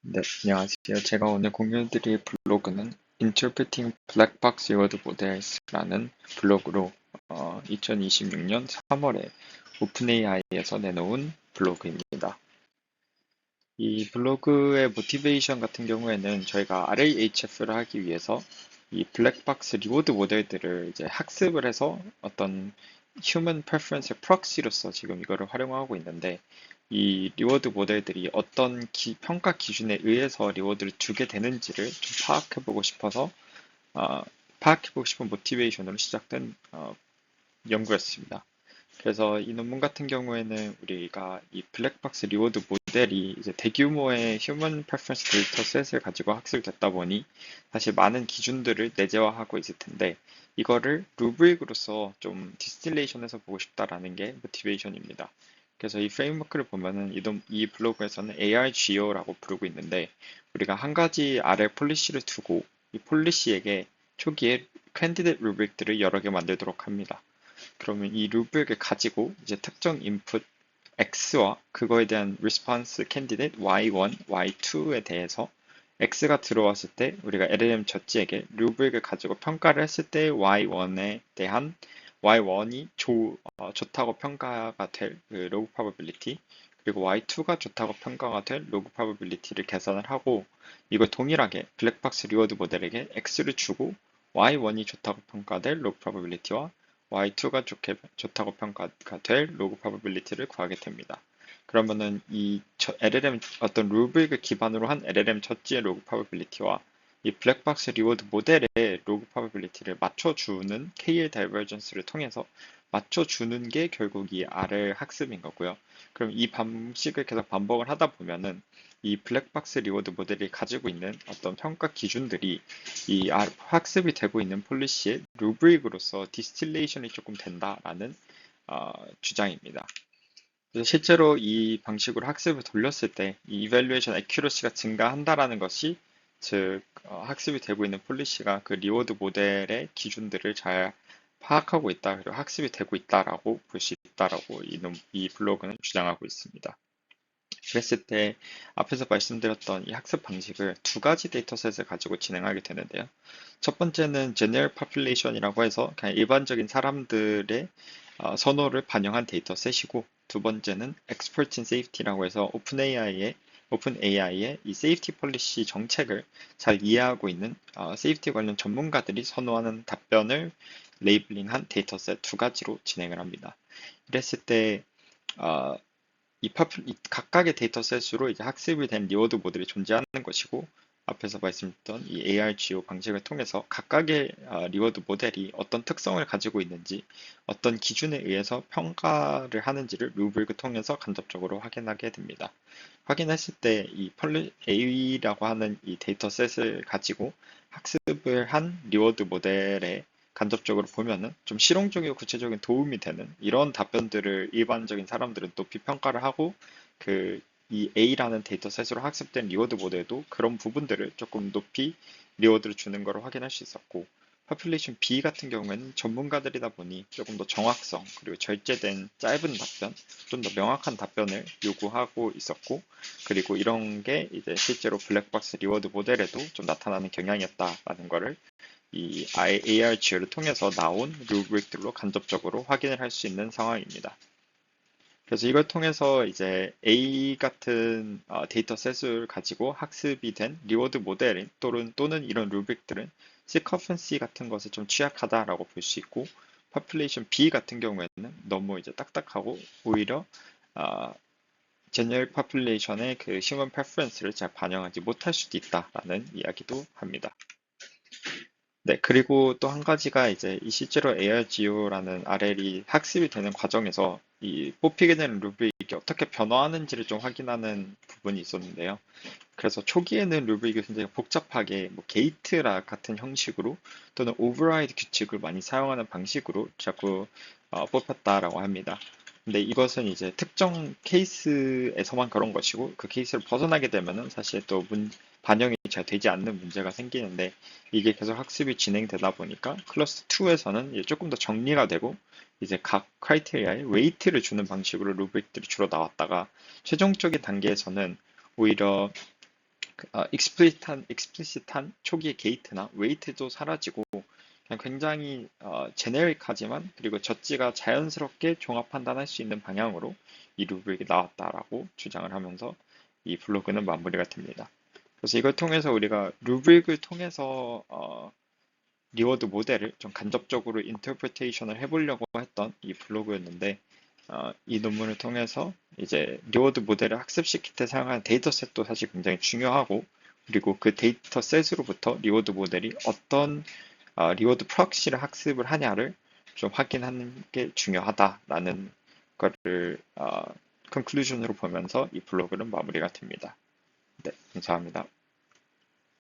네, 안녕하세요. 제가 오늘 공유드릴 블로그는 Interpreting Black Box Reward Models라는 블로그로 2026년 3월에 오픈AI에서 내놓은 블로그입니다. 이 블로그의 모티베이션 같은 경우에는 저희가 RAHF를 하기 위해서 이 블랙박스 리워드 모델들을 이제 학습을 해서 어떤 휴먼 프레퍼런스 프록시로서 지금 이거를 활용하고 있는데, 이 리워드 모델들이 어떤 평가 기준에 의해서 리워드를 주게 되는지를 좀 파악해보고 싶어서 어, 파악해보고 싶은 모티베이션으로 시작된 연구였습니다. 그래서 이 논문 같은 경우에는 우리가 이 블랙박스 리워드 모델이 이제 대규모의 휴먼 프레퍼런스 데이터셋을 가지고 학습됐다 보니 사실 많은 기준들을 내재화하고 있을 텐데, 이거를 루브릭으로서 좀 디스틸레이션해서 보고 싶다라는 게 모티베이션입니다. 그래서 이 프레임워크를 보면은 이 블로그에서는 ARGO라고 부르고 있는데, 우리가 한 가지 아래 폴리시를 두고 이 폴리시에게 초기에 캔디데이트 루브릭들을 여러 개 만들도록 합니다. 그러면 이 루브릭을 가지고 이제 특정 인풋 X와 그거에 대한 리스폰스 캔디데이트 Y1, Y2에 대해서 X가 들어왔을 때 우리가 LLM 젖지에게 루브릭을 가지고 평가를 했을 때 Y1에 대한 Y1이 좋다고 평가가 될 그 로그 프로바빌리티, 그리고 Y2가 좋다고 평가가 될 로그 프로바빌리티를 계산을 하고, 이걸 동일하게 블랙박스 리워드 모델에게 X를 주고 Y1이 좋다고 평가될 로그 프로바빌리티와 Y2가 좋다고 평가가 될 로그 프로바빌리티를 구하게 됩니다. 그러면은 이 LLM 어떤 루브릭을 기반으로 한 LLM 젖지의 로그 프로바빌리티와 이 블랙박스 리워드 모델의 로그 프로바빌리티를 맞춰주는 KL 다이버전스를 통해서 맞춰주는 게 결국 이 R 학습인 거고요. 그럼 이 방식을 계속 반복을 하다 보면은 이 블랙박스 리워드 모델이 가지고 있는 어떤 평가 기준들이 이 학습이 되고 있는 폴리시의 루브릭으로서 디스틸레이션이 조금 된다라는 주장입니다. 그래서 실제로 이 방식으로 학습을 돌렸을 때 이 이밸루에이션 애큐러시가 증가한다라는 것이, 즉 학습이 되고 있는 폴리시가 그 리워드 모델의 기준들을 잘 파악하고 있다, 그리고 학습이 되고 있다라고 볼 수 있다라고 이 블로그는 주장하고 있습니다. 그랬을 때 앞에서 말씀드렸던 이 학습 방식을 두 가지 데이터셋을 가지고 진행하게 되는데요. 첫 번째는 General Population이라고 해서 그냥 일반적인 사람들의 선호를 반영한 데이터셋이고, 두 번째는 Expert in Safety라고 해서 오픈AI의 이 세이프티 폴리시 정책을 잘 이해하고 있는 세이프티 관련 전문가들이 선호하는 답변을 레이블링한 데이터셋 두 가지로 진행을 합니다. 이랬을 때 어, 이 각각의 데이터셋으로 이제 학습이 된 리워드 모델이 존재하는 것이고, 앞에서 말씀드렸던 이 ARGO 방식을 통해서 각각의 리워드 모델이 어떤 특성을 가지고 있는지, 어떤 기준에 의해서 평가를 하는지를 루브릭을 통해서 간접적으로 확인하게 됩니다. 확인했을 때 이 A라고 하는 이 데이터셋을 가지고 학습을 한 리워드 모델에 간접적으로 보면은 좀 실용적이고 구체적인 도움이 되는 이런 답변들을 일반적인 사람들은 높이 평가를 하고, 이 A라는 데이터셋으로 학습된 리워드 모델도 그런 부분들을 조금 높이 리워드를 주는 걸 확인할 수 있었고, 퍼퓰레이션 B 같은 경우에는 전문가들이다 보니 조금 더 정확성, 그리고 절제된 짧은 답변, 좀 더 명확한 답변을 요구하고 있었고, 그리고 이런 게 이제 실제로 블랙박스 리워드 모델에도 좀 나타나는 경향이었다라는 거를 이 ARG를 통해서 나온 루브릭들로 간접적으로 확인을 할 수 있는 상황입니다. 그래서 이걸 통해서 이제 A 같은 데이터셋을 가지고 학습이 된 리워드 모델 또는 이런 루브릭들은 시커먼시 같은 것에 좀 취약하다라고 볼 수 있고, population B 같은 경우에는 너무 이제 딱딱하고 오히려 제너럴 population의 그 휴먼 프레퍼런스를 잘 반영하지 못할 수도 있다라는 이야기도 합니다. 네, 그리고 또 한 가지가 이제 이 실제로 ARGO라는 RL이 학습이 되는 과정에서 이 뽑히게 되는 루브릭이 어떻게 변화하는지를 좀 확인하는 부분이 있었는데요. 그래서 초기에는 루브릭이 굉장히 복잡하게 뭐 게이트라 같은 형식으로 또는 오버라이드 규칙을 많이 사용하는 방식으로 자꾸 뽑혔다라고 합니다. 근데 이것은 이제 특정 케이스에서만 그런 것이고, 그 케이스를 벗어나게 되면은 사실 또 반영이 잘 되지 않는 문제가 생기는데, 이게 계속 학습이 진행되다 보니까 클러스터 2에서는 조금 더 정리가 되고, 이제 각 크라이테리아에 웨이트를 주는 방식으로 루브릭들이 주로 나왔다가, 최종적인 단계에서는 오히려 익스플리시트한 초기의 게이트나 웨이트도 사라지고 그냥 굉장히 제네릭하지만 그리고 젖지가 자연스럽게 종합 판단할 수 있는 방향으로 이 루브릭이 나왔다라고 주장을 하면서 이 블로그는 마무리가 됩니다. 그래서 이걸 통해서 우리가 루브릭을 통해서 리워드 모델을 좀 간접적으로 인터프리테이션을 해보려고 했던 이 블로그였는데 이 논문을 통해서 이제 리워드 모델을 학습시킬 때 사용하는 데이터셋도 사실 굉장히 중요하고 그리고 그 데이터셋으로부터 리워드 모델이 어떤 리워드 프록시를 학습을 하냐를 좀 확인하는 게 중요하다라는 거를 컨클루전으로 보면서 이 블로그는 마무리가 됩니다. 네, 감사합니다.